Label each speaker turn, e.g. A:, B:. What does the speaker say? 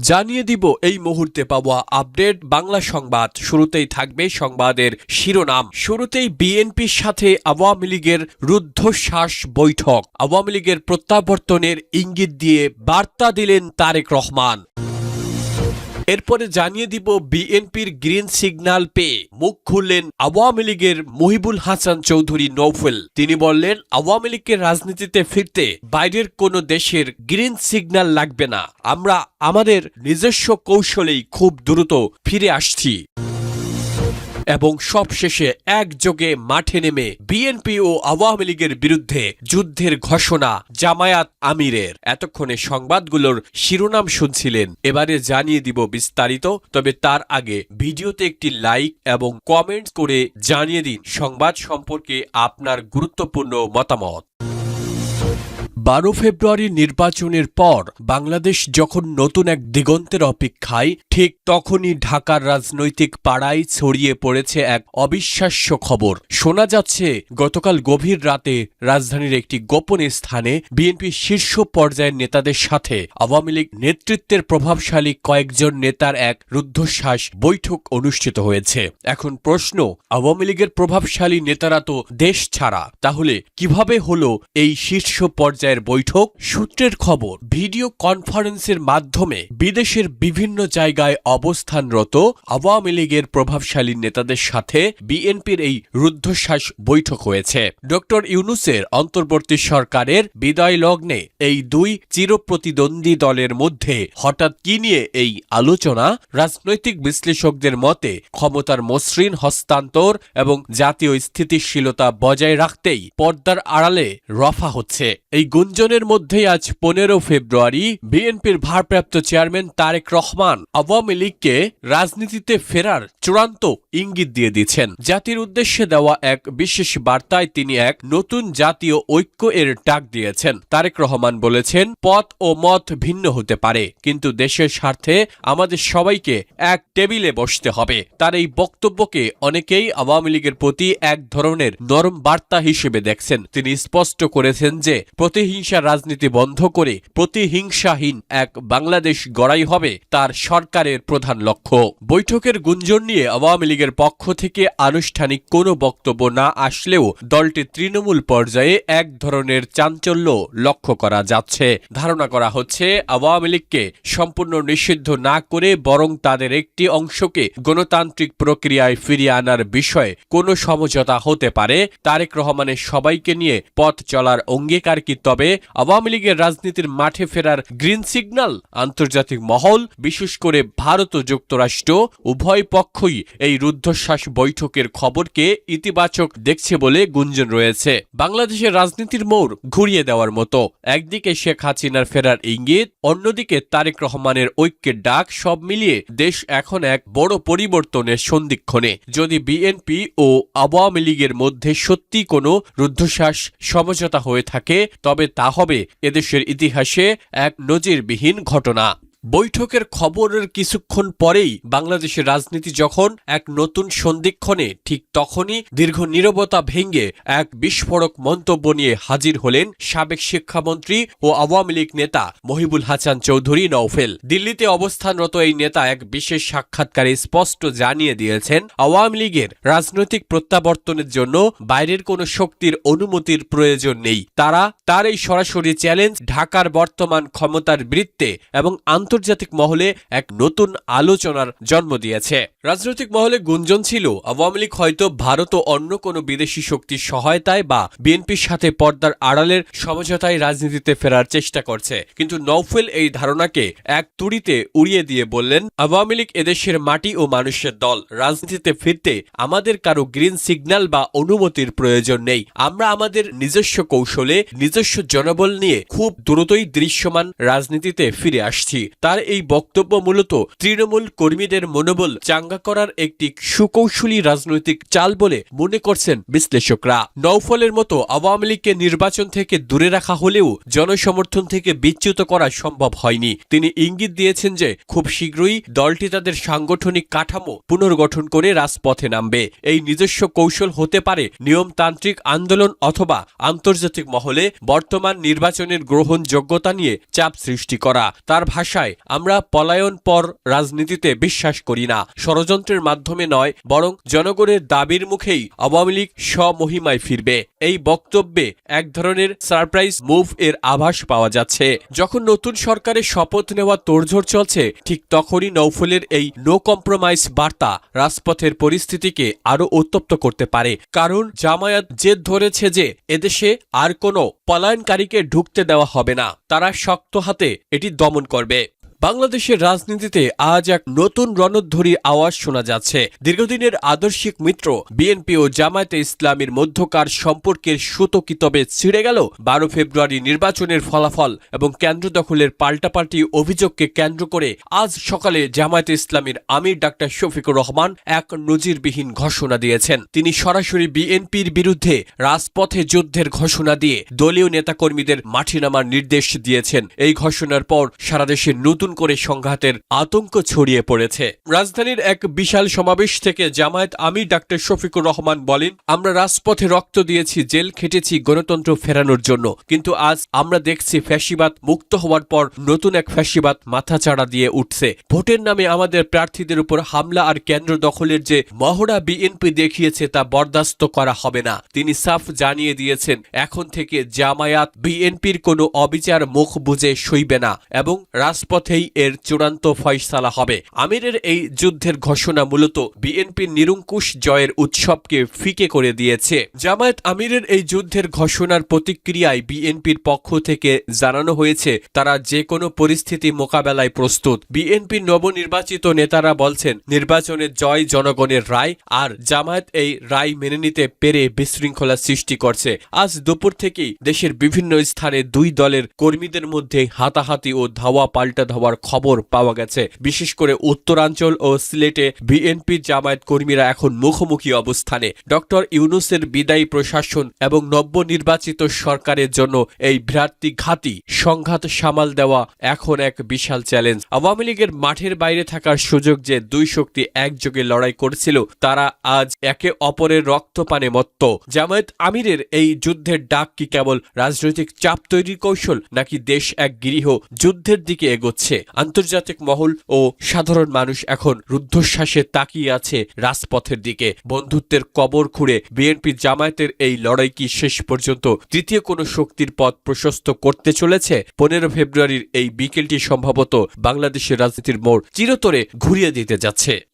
A: জানিয়ে দিব এই মুহূর্তে পাওয়া আপডেট বাংলা সংবাদ। শুরুতেই থাকবে সংবাদের শিরোনাম। শুরুতেই বিএনপির সাথে আওয়ামী লীগের রুদ্ধশ্বাস বৈঠক। আওয়ামী লীগের প্রত্যাবর্তনের ইঙ্গিত দিয়ে বার্তা দিলেন তারেক রহমান। এরপরে জানিয়ে দিব বিএনপির গ্রিন সিগন্যাল পেয়ে মুখ খুললেন আওয়ামী লীগের মহিবুল হাসান চৌধুরী নৌফেল। তিনি বললেন, আওয়ামী লীগের রাজনীতিতে ফিরতে বাইরের কোনো দেশের গ্রিন সিগন্যাল লাগবে না, আমরা আমাদের নিজস্ব কৌশলেই খুব দ্রুত ফিরে আসছি। এবং সবশেষে একযোগে মাঠে নেমে বিএনপি ও আওয়ামী লীগের বিরুদ্ধে যুদ্ধের ঘোষণা জামায়াত আমিরের। এতক্ষণে সংবাদগুলোর শিরোনাম শুনছিলেন, এবারে জানিয়ে দিব বিস্তারিত। তবে তার আগে ভিডিওতে একটি লাইক এবং কমেন্ট করে জানিয়ে দিন সংবাদ সম্পর্কে আপনার গুরুত্বপূর্ণ মতামত। 12 ফেব্রুয়ারি নির্বাচনের পর বাংলাদেশ যখন নতুন এক দিগন্তের অপেক্ষায়, ঠিক তখনই ঢাকার রাজনৈতিক পাড়ায় ছড়িয়ে পড়েছে এক অবিশ্বাস্য খবর। শোনা যাচ্ছে গতকাল গভীর রাতে রাজধানীর একটি গোপন স্থানে বিএনপির শীর্ষ পর্যায়ের নেতাদের সাথে আওয়ামী লীগ নেতৃত্বের প্রভাবশালী কয়েকজন নেতার এক রুদ্ধশ্বাস বৈঠক অনুষ্ঠিত হয়েছে। এখন প্রশ্ন, আওয়ামী লীগের প্রভাবশালী নেতারা তো দেশ ছাড়া, তাহলে কিভাবে হলো এই শীর্ষ পর্যায়ে বৈঠক? সূত্রের খবর, ভিডিও কনফারেন্সের মাধ্যমে বিদেশের বিভিন্ন জায়গায় অবস্থানরত আওয়ামী লীগের প্রভাবশালী নেতাদের সাথে বিএনপির এই রুদ্ধশ্বাস বৈঠক হয়েছে। ডক্টর ইউনূসের অন্তর্বর্তী সরকারের বিদায় লগ্নে এই দুই চিরপ্রতিদ্বন্দ্বী দলের মধ্যে হঠাৎ কি নিয়ে এই আলোচনা? রাজনৈতিক বিশ্লেষকদের মতে ক্ষমতার মসৃণ হস্তান্তর এবং জাতীয় স্থিতিশীলতা বজায় রাখতেই পর্দার আড়ালে রফা হচ্ছে। এই গুঞ্জনের মধ্যেই আজ 15 ফেব্রুয়ারি বিএনপির ভারপ্রাপ্ত চেয়ারম্যান তারেক রহমান আওয়ামী লীগকে রাজনীতিতে ফেরার চূড়ান্ত ইঙ্গিত দিয়ে দিচ্ছেন। জাতির উদ্দেশ্যে দেওয়া এক বিশেষ বার্তায় তিনি এক নতুন জাতীয় ঐক্য এর ডাক দিয়েছেন। তারেক রহমান বলেছেন, পথ ও মত ভিন্ন হতে পারে, কিন্তু দেশের স্বার্থে আমাদের সবাইকে এক টেবিলে বসতে হবে। তার এই বক্তব্যকে অনেকেই আওয়ামী লীগের প্রতি এক ধরনের নরম বার্তা হিসেবে দেখছেন। তিনি স্পষ্ট করেছেন যে প্রতিহিংসার রাজনীতি বন্ধ করে প্রতিহিংসাহীন এক বাংলাদেশ গড়াই হবে তার সরকারের প্রধান লক্ষ্য। বৈঠকের গুঞ্জন নিয়ে আওয়ামী লীগের পক্ষ থেকে আনুষ্ঠানিক কোনো বক্তব্য না আসলেও দলটির তৃণমূল পর্যায়ে এক ধরনের চাঞ্চল্য লক্ষ্য করা যাচ্ছে। ধারণা করা হচ্ছে আওয়ামী লীগকে সম্পূর্ণ নিষিদ্ধ না করে বরং তাদের একটি অংশকে গণতান্ত্রিক প্রক্রিয়ায় ফিরিয়ে আনার বিষয়ে কোনো সমঝোতা হতে পারে। তারেক রহমানের সবাইকে নিয়ে পথ চলার অঙ্গীকার কি তবে আওয়ামী লীগের রাজনীতির মাঠে ফেরার গ্রিন সিগন্যাল? আন্তর্জাতিক মহল, বিশেষ করে ভারত ও যুক্তরাষ্ট্র উভয় পক্ষই এই রুদ্ধশ্বাস বৈঠকের খবরকে ইতিবাচক দেখছে বলে গুঞ্জন রয়েছে। বাংলাদেশের রাজনীতির মোড় ঘুরিয়ে দেওয়ার মতো। একদিকে শেখ হাসিনার ফেরার ইঙ্গিত, অন্যদিকে তারেক রহমানের ঐক্যের ডাক। সব মিলিয়ে দেশ এখন এক বড় পরিবর্তনের সন্ধিক্ষণে। যদি বিএনপি ও আওয়ামী লীগের মধ্যে সত্যি কোনো রুদ্ধশ্বাস সমঝোতা হয়ে থাকে তবে তা হবে এদেশের ইতিহাসে এক নজিরবিহীন ঘটনা। বৈঠকের খবরের কিছুক্ষণ পরেই বাংলাদেশের রাজনীতি যখন এক নতুন সন্ধিক্ষণে, ঠিক তখনই দীর্ঘ নীরবতা ভেঙে এক বিস্ফোরক মন্তব্য নিয়ে হাজির হলেন সাবেক শিক্ষামন্ত্রী ও আওয়ামী লীগ নেতা মহিবুল হাসান চৌধুরী নৌফেল। দিল্লিতে অবস্থানরত এই নেতা এক বিশেষ সাক্ষাৎকারে স্পষ্ট জানিয়ে দিয়েছেন, আওয়ামী লীগের রাজনৈতিক প্রত্যাবর্তনের জন্য বাইরের কোনো শক্তির অনুমতির প্রয়োজন নেই। তার এই সরাসরি চ্যালেঞ্জ ঢাকার বর্তমান ক্ষমতার বৃত্তে এবং আন্তর্জাতিক মহলে এক নতুন আলোচনার জন্ম দিয়েছে। রাজনৈতিক মহলে গুঞ্জন ছিল আওয়ামী লীগ হয়তো ভারত ও অন্য কোনো বিদেশি শক্তির সহায়তায় বা বিএনপির সাথে পর্দার আড়ালের সমঝোতায় রাজনীতিতে ফেরার চেষ্টা করছে। কিন্তু নৌফেল এই ধারণাকে এক তুড়িতে উড়িয়ে দিয়ে বললেন, আওয়ামী লীগ এদেশের মাটি ও মানুষের দল। রাজনীতিতে ফিরতে আমাদের কারো গ্রিন সিগন্যাল বা অনুমতির প্রয়োজন নেই। আমরা আমাদের নিজস্ব কৌশলে, নিজস্ব জনবল নিয়ে খুব দ্রুতই দৃশ্যমান রাজনীতিতে ফিরে আসছি। তার এই বক্তব্য মূলত তৃণমূল কর্মীদের মনোবল চাঙ্গা করার একটি সুকৌশলী রাজনৈতিক চাল বলে মনে করছেন বিশ্লেষকরা। নৌফলের মতো আওয়ামী লীগকে নির্বাচন থেকে দূরে রাখা হলেও জনসমর্থন থেকে বিচ্যুত করা সম্ভব হয়নি। তিনি ইঙ্গিত দিয়েছেন যে খুব শীঘ্রই দলটি তাদের সাংগঠনিক কাঠামো পুনর্গঠন করে রাজপথে নামবে। এই নিজস্ব কৌশল হতে পারে নিয়মতান্ত্রিক আন্দোলন অথবা আন্তর্জাতিক মহলে বর্তমান নির্বাচনের গ্রহণযোগ্যতা নিয়ে চাপ সৃষ্টি করা। তার ভাষায় নয়। আমরা পলায়ন পর রাজনীতিতে বিশ্বাস করি না। ষড়যন্ত্রের মাধ্যমে নয়, বরং জনগণের দাবির মুখেই আওয়ামী লীগ স্বমহিমায় ফিরবে। এই বক্তব্যে এক ধরনের সারপ্রাইজ মুভ এর আভাস পাওয়া যাচ্ছে। যখন নতুন সরকারের শপথ নেওয়া তোড়জোড় চলছে, ঠিক তখনই নৌফলের এই নো কম্প্রোমাইজ বার্তা রাজপথের পরিস্থিতিকে আরো উত্তপ্ত করতে পারে। কারণ জামায়াত জেদ ধরেছে যে এদেশে আর কোনো পলায়নকারীকে ঢুকতে দেওয়া হবে না। তারা শক্ত হাতে এটি দমন করবে। বাংলাদেশের রাজনীতিতে আজ এক নতুন রণধ্বনির আওয়াজ শোনা যাচ্ছে। দীর্ঘদিনের আদর্শিক মিত্র বিএনপি ও জামায়াতে ইসলামীর মধ্যকার সম্পর্কের সুতো কি তবে ছিঁড়ে গেল? 12 ফেব্রুয়ারি নির্বাচনের ফলাফল এবং কেন্দ্র দখলের পাল্টাপাল্টি অভিযোগকে কেন্দ্র করে আজ সকালে জামায়াতে ইসলামীর আমির ডাক্তার শফিকুর রহমান এক নজিরবিহীন ঘোষণা দিয়েছেন। তিনি সরাসরি বিএনপির বিরুদ্ধে রাজপথে যুদ্ধের ঘোষণা দিয়ে দলীয় নেতাকর্মীদের মাঠে নামার নির্দেশ দিয়েছেন। এই ঘোষণার পর সারা দেশে নতুন করে সংঘাতের আতঙ্ক ছড়িয়ে পড়েছে। রাজধানীর এক বিশাল সমাবেশ থেকে জামায়াত আমির ডাক্তার শফিকুর রহমান বলেন, আমরা রাজপথে রক্ত দিয়েছি, জেল খেটেছি গণতন্ত্র ফেরানোর জন্য, কিন্তু আজ আমরা দেখছি ফ্যাসিবাদ মুক্ত হওয়ার পর নতুন এক ফ্যাসিবাদ মাথাচাড়া দিয়ে উঠছে। ভোটের নামে আমাদের প্রার্থীদের উপর হামলা আর কেন্দ্র দখলের যে মহড়া বিএনপি দেখিয়েছে তা বরদাস্ত করা হবে না। তিনি সাফ জানিয়ে দিয়েছেন, এখন থেকে জামায়াত বিএনপির কোনো অবিচার মুখ বুজে সইবে না এবং রাজপথেই এর চূড়ান্ত ফয়সালা হবে। আমিরের এই যুদ্ধের ঘোষণা মূলত বিএনপির নিরঙ্কুশ জয়ের উৎসবকে ফিকে করে দিয়েছে। জামায়াত আমিরের এই যুদ্ধের ঘোষণার প্রতিক্রিয়ায় বিএনপির পক্ষ থেকে জানানো হয়েছে তারা যে কোনো পরিস্থিতি মোকাবেলায় প্রস্তুত। বিএনপির নবনির্বাচিত নেতারা বলছেন, নির্বাচনের জয় জনগণের রায়, আর জামায়াত এই রায় মেনে নিতে পেরে বিশৃঙ্খলা সৃষ্টি করছে। আজ দুপুর থেকেই দেশের বিভিন্ন স্থানে দুই দলের কর্মীদের মধ্যে হাতাহাতি ও ধাওয়া পাল্টা ধাওয়ার খবর পাওয়া গেছে। বিশেষ করে উত্তরাঞ্চল ও সিলেটে বিএনপি জামায়াত কর্মীরা এখন মুখোমুখি অবস্থানে। ডক্টর ইউনূসের বিদায়ী প্রশাসন এবং নবনির্বাচিত সরকারের জন্য এই ভ্রাতৃঘাতী সংঘাত সামাল দেওয়া এখন এক বিশাল চ্যালেঞ্জ। আওয়ামী লীগের মাঠের বাইরে থাকার সুযোগ যে দুই শক্তি একযোগে লড়াই করছিল, তারা আজ একে অপরের রক্তপানে মত্ত। জামায়াত আমিরের এই যুদ্ধের ডাক কি কেবল রাজনৈতিক চাপ তৈরির কৌশল, নাকি দেশ এক গৃহ যুদ্ধের দিকে এগোচ্ছে? আন্তর্জাতিক মহল ও সাধারণ মানুষ এখন রুদ্ধশ্বাসে তাকিয়ে আছে রাজপথের দিকে। বন্ধুত্বের কবর খুঁড়ে বিএনপি জামায়াতের এই লড়াই কি শেষ পর্যন্ত তৃতীয় কোনো শক্তির পথ প্রশস্ত করতে চলেছে? 15 ফেব্রুয়ারির এই বিকেলটি সম্ভবত বাংলাদেশের রাজনীতির মোড় চিরতরে ঘুরিয়ে দিতে যাচ্ছে।